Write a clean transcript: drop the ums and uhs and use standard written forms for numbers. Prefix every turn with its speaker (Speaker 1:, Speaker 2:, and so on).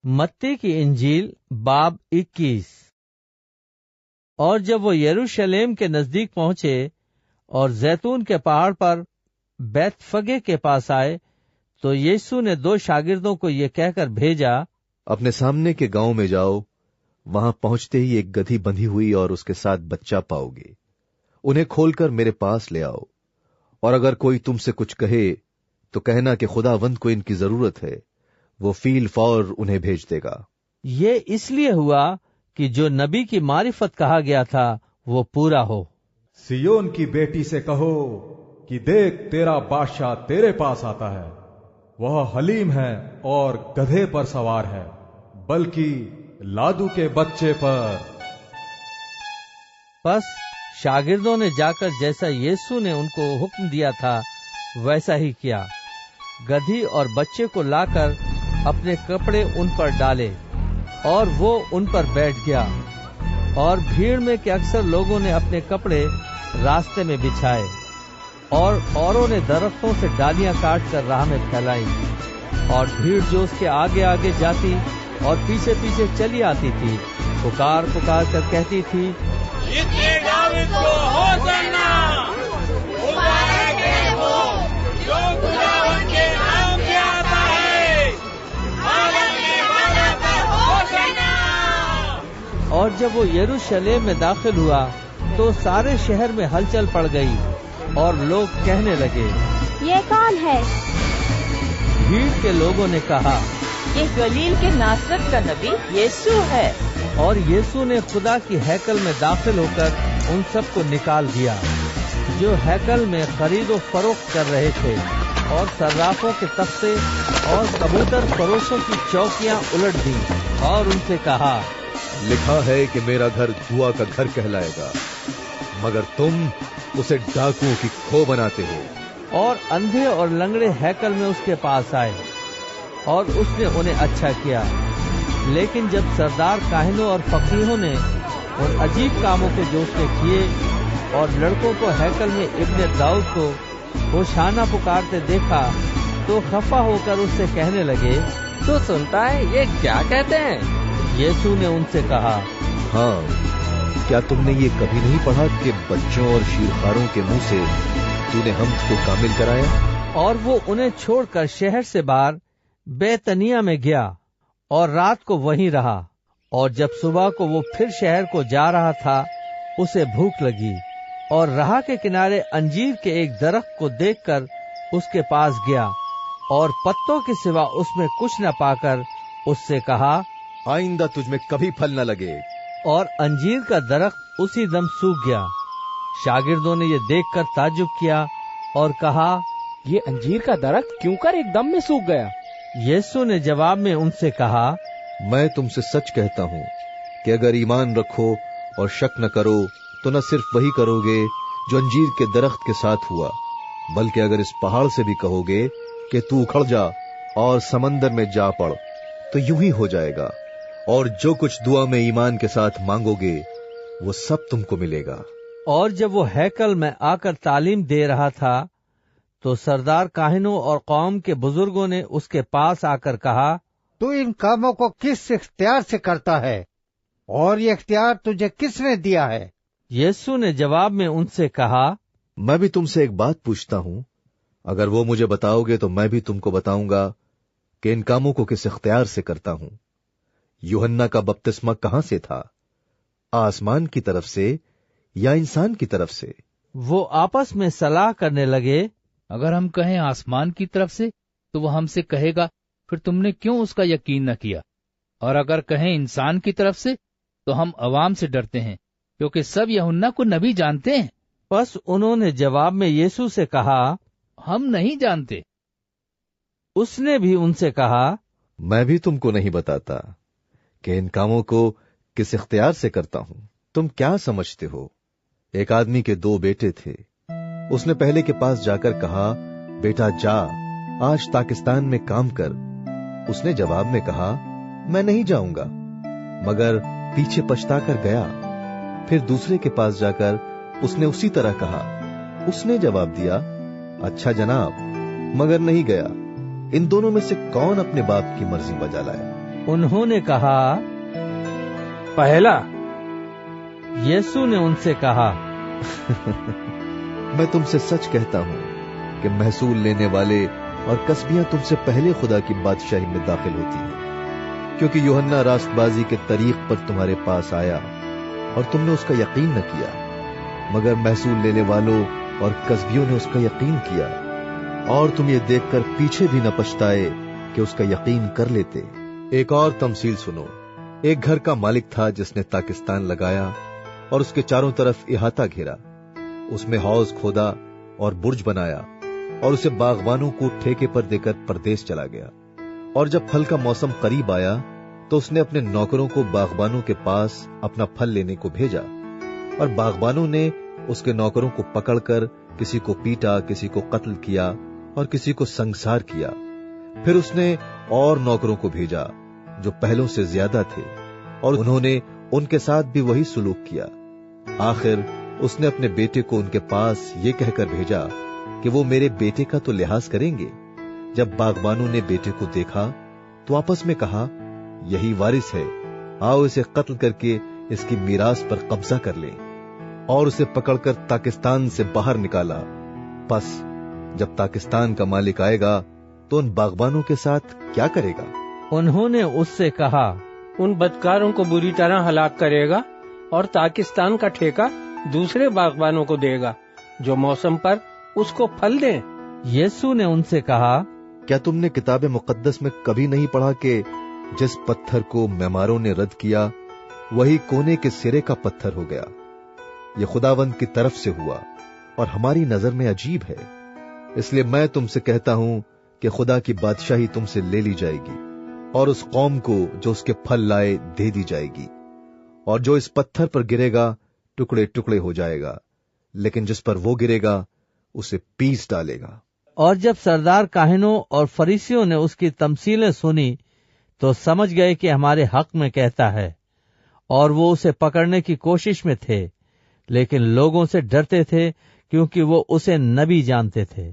Speaker 1: मत्ती की इंजील बाब 21। और जब वो यरूशलेम के नजदीक पहुंचे और जैतून के पहाड़ पर बैतफगे के पास आए, तो यीशु ने 2 शागिर्दों को ये कहकर भेजा,
Speaker 2: अपने सामने के गांव में जाओ, वहां पहुंचते ही एक गधी बंधी हुई और उसके साथ बच्चा पाओगे। उन्हें खोलकर मेरे पास ले आओ। और अगर कोई तुमसे कुछ कहे तो कहना कि खुदावंद को इनकी जरूरत है, वो फील फौर उन्हें भेज देगा।
Speaker 1: ये इसलिए हुआ कि जो नबी की मारिफत कहा गया था वो पूरा हो।
Speaker 3: सियोन की बेटी से कहो कि देख, तेरा बादशाह तेरे पास आता है, वह हलीम है और गधे पर सवार है, बल्कि लादू के बच्चे पर।
Speaker 1: बस शागिर्दों ने जाकर जैसा यीशु ने उनको हुक्म दिया था वैसा ही किया। गधी और बच्चे को लाकर अपने कपड़े उन पर डाले और वो उन पर बैठ गया। और भीड़ में के अक्सर लोगों ने अपने कपड़े रास्ते में बिछाए और औरों ने दरख्तों से डालियां काट कर राह में फैलाई। और भीड़ जो उसके आगे आगे जाती और पीछे पीछे चली आती थी, पुकार पुकार कर कहती थी,
Speaker 4: इतने दाऊद को होशाना, मुबारक है वो जो खुदावंद के नाम से आता है, आने वाला पर होशाना।
Speaker 1: और जब वो यरूशलेम में दाखिल हुआ तो सारे शहर में हलचल पड़ गई और लोग कहने लगे,
Speaker 5: ये कौन है?
Speaker 1: भीड़ के लोगों ने कहा,
Speaker 6: ये गलील के नासरत का नबी यीशु है।
Speaker 1: और यीशु ने खुदा की हैकल में दाखिल होकर उन सबको निकाल दिया जो हैकल में खरीदो फरोख्त कर रहे थे, और सर्राफों के तख्ते और कबूतर फरोशों की चौकियां उलट दी, और उनसे कहा,
Speaker 2: लिखा है कि मेरा घर जुआ का घर कहलाएगा, मगर तुम उसे डाकुओं की खो बनाते हो।
Speaker 1: और अंधे और लंगड़े हैकल में उसके पास आए और उसने उन्हें अच्छा किया। लेकिन जब सरदार काहिनों और फकीहों ने उन अजीब कामों को जो उसने किए और लड़कों को हैकल में इब्ने दाऊद को होशाना पुकारते देखा, तो खफा होकर उससे कहने लगे,
Speaker 7: तो सुनता है ये क्या कहते हैं?
Speaker 1: यीशु ने उनसे कहा,
Speaker 2: हाँ, क्या तुमने ये कभी नहीं पढ़ा कि बच्चों और शीरखारों के मुंह से तूने हमद को कामिल कराया?
Speaker 1: और वो उन्हें छोड़कर शहर से बाहर बेतनिया में गया और रात को वहीं रहा। और जब सुबह को वो फिर शहर को जा रहा था, उसे भूख लगी और राह के किनारे अंजीर के एक दरख्त को देखकर उसके पास गया, और पत्तों के सिवा उसमें कुछ न पाकर उससे कहा,
Speaker 2: आइंदा तुझमें कभी फल न लगे।
Speaker 1: और अंजीर का दरख्त उसी दम सूख गया। शागिर्दों ने ये देखकर ताज्जुब किया और कहा,
Speaker 7: ये अंजीर का दरख्त क्यों कर एकदम में सूख गया?
Speaker 1: यीशु ने जवाब में उनसे कहा,
Speaker 2: मैं तुमसे सच कहता हूँ कि अगर ईमान रखो और शक न करो तो न सिर्फ वही करोगे जो अंजीर के दरख्त के साथ हुआ, बल्कि अगर इस पहाड़ से भी कहोगे कि तू उखड़ जा और समंदर में जा पड़, तो यूं ही हो जाएगा। और जो कुछ दुआ में ईमान के साथ मांगोगे वो सब तुमको मिलेगा।
Speaker 1: और जब वो हैकल में आकर तालीम दे रहा था, तो सरदार काहिनों और कौम के बुजुर्गों ने उसके पास आकर कहा,
Speaker 8: तू इन कामों को किस इख्तियार से करता है, और ये इख्तियार तुझे किसने दिया है?
Speaker 1: यीशु ने जवाब में उनसे कहा,
Speaker 2: मैं भी तुमसे एक बात पूछता हूँ, अगर वो मुझे बताओगे तो मैं भी तुमको बताऊंगा कि इन कामों को किस इख्तियार से करता हूँ। यूहन्ना का बपतिस्मा कहाँ से था, आसमान की तरफ से या इंसान की तरफ से?
Speaker 1: वो आपस में सलाह करने लगे,
Speaker 9: अगर हम कहें आसमान की तरफ से तो वो हमसे कहेगा, फिर तुमने क्यों उसका यकीन न किया? और अगर कहें इंसान की तरफ से तो हम अवाम से डरते हैं, क्योंकि सब यूहन्ना को नबी जानते हैं।
Speaker 1: बस उन्होंने जवाब में यीशु से कहा,
Speaker 9: हम नहीं जानते।
Speaker 1: उसने भी उनसे कहा,
Speaker 2: मैं भी तुमको नहीं बताता कि इन कामों को किस इख्तियार से करता हूं। तुम क्या समझते हो? एक आदमी के 2 बेटे थे। उसने पहले के पास जाकर कहा, बेटा जा, आज पाकिस्तान में काम कर। उसने जवाब में कहा, मैं नहीं जाऊंगा, मगर पीछे पछताकर गया। फिर दूसरे के पास जाकर उसने उसी तरह कहा। उसने जवाब दिया, अच्छा जनाब, मगर नहीं गया। इन दोनों में से कौन अपने बाप की मर्जी बजा लाए?
Speaker 1: उन्होंने कहा,
Speaker 7: पहला।
Speaker 1: यीशु ने उनसे कहा,
Speaker 2: मैं तुमसे सच कहता हूं कि महसूल लेने वाले और कसबियां तुमसे पहले खुदा की बादशाही में दाखिल होती हैं, क्योंकि यूहन्ना रास्तबाजी के तरीक पर तुम्हारे पास आया और तुमने उसका यकीन न किया, मगर महसूल लेने वालों और कसबियों ने उसका यकीन किया, और तुम ये देखकर पीछे भी न पछताए कि उसका यकीन कर लेते। एक और तमसील सुनो। एक घर का मालिक था जिसने ताकिस्तान लगाया और उसके चारों तरफ इहाता घेरा, उसमें हौज खोदा और बुर्ज बनाया और उसे बागबानों को ठेके पर देकर परदेश चला गया। और जब फल का मौसम करीब आया तो उसने अपने नौकरों को बागबानों के पास अपना फल लेने को भेजा, और बागबानों ने उसके नौकरों को पकड़कर किसी को पीटा, किसी को कत्ल किया और किसी को संसार किया। फिर उसने और नौकरों को भेजा जो पहलों से ज्यादा थे, और उन्होंने उनके साथ भी वही सुलूक किया। आखिर उसने अपने बेटे को उनके पास ये कहकर भेजा कि वो मेरे बेटे का तो लिहाज करेंगे। जब बागबानों ने बेटे को देखा तो आपस में कहा, यही वारिस है, आओ इसे कत्ल करके इसकी मीरास पर कब्जा कर लें। और उसे पकड़कर ताकिस्तान से बाहर निकाला। बस जब ताकिस्तान का मालिक आएगा तो उन बागबानों के साथ क्या करेगा?
Speaker 1: उन्होंने उससे कहा,
Speaker 7: उन बदकारों को बुरी तरह हलाक करेगा और ताकिस्तान का ठेका दूसरे बागबानों को देगा जो मौसम पर उसको फल दें।
Speaker 1: यीशु ने उनसे कहा,
Speaker 2: क्या तुमने किताब मुकद्दस में कभी नहीं पढ़ा कि जिस पत्थर को मेमारों ने रद्द किया वही कोने के सिरे का पत्थर हो गया? ये खुदावंद की तरफ से हुआ और हमारी नजर में अजीब है। इसलिए मैं तुमसे कहता हूं कि खुदा की बादशाही तुमसे ले ली जाएगी और उस कौम को जो उसके फल लाए दे दी जाएगी। और जो इस पत्थर पर गिरेगा टुकड़े टुकड़े हो जाएगा, लेकिन जिस पर वो गिरेगा उसे पीस डालेगा।
Speaker 1: और जब सरदार काहिनों और फरीसियों ने उसकी तमसीलें सुनी तो समझ गए कि हमारे हक में कहता है, और वो उसे पकड़ने की कोशिश में थे, लेकिन लोगों से डरते थे क्योंकि वो उसे नबी जानते थे।